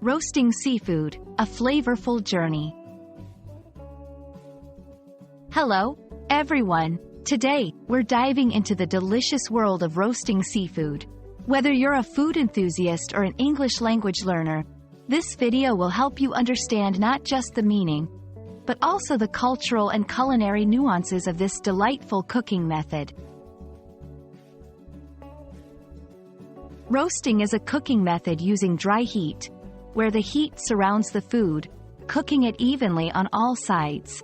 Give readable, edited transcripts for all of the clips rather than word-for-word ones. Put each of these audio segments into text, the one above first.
Roasting seafood, a flavorful journey. Hello, everyone. Today, we're diving into the delicious world of roasting seafood. Whether you're a food enthusiast or an English language learner, this video will help you understand not just the meaning, but also the cultural and culinary nuances of this delightful cooking method. Roasting is a cooking method using dry heat, where the heat surrounds the food, cooking it evenly on all sides.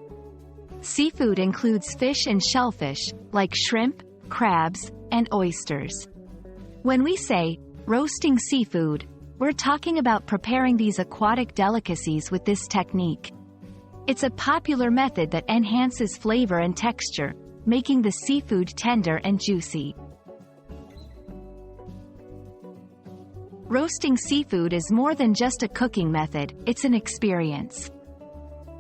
Seafood includes fish and shellfish, like shrimp, crabs, and oysters. When we say roasting seafood, we're talking about preparing these aquatic delicacies with this technique. It's a popular method that enhances flavor and texture, making the seafood tender and juicy. Roasting seafood is more than just a cooking method, it's an experience.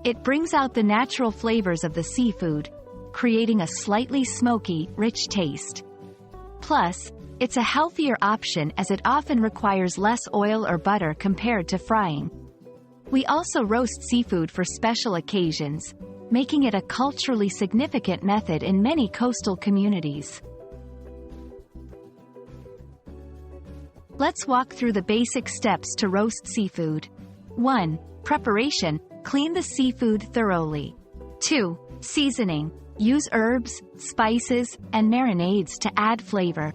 It brings out the natural flavors of the seafood, creating a slightly smoky, rich taste. Plus, it's a healthier option as it often requires less oil or butter compared to frying. We also roast seafood for special occasions, making it a culturally significant method in many coastal communities. Let's walk through the basic steps to roast seafood. 1. Preparation. Clean the seafood thoroughly. 2. Seasoning. Use herbs, spices, and marinades to add flavor.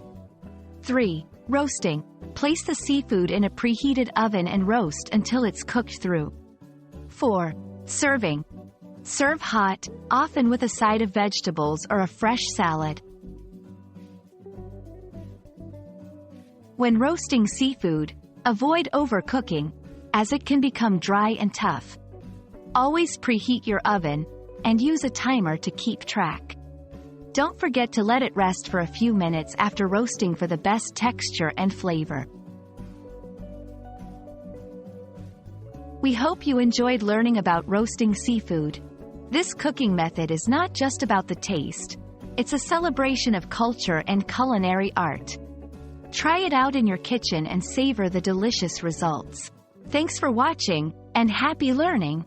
3. Roasting. Place the seafood in a preheated oven and roast until it's cooked through. 4. Serving. Serve hot, often with a side of vegetables or a fresh salad. When roasting seafood, avoid overcooking, as it can become dry and tough. Always preheat your oven, and use a timer to keep track. Don't forget to let it rest for a few minutes after roasting for the best texture and flavor. We hope you enjoyed learning about roasting seafood. This cooking method is not just about the taste, it's a celebration of culture and culinary art. Try it out in your kitchen and savor the delicious results. Thanks for watching, and happy learning!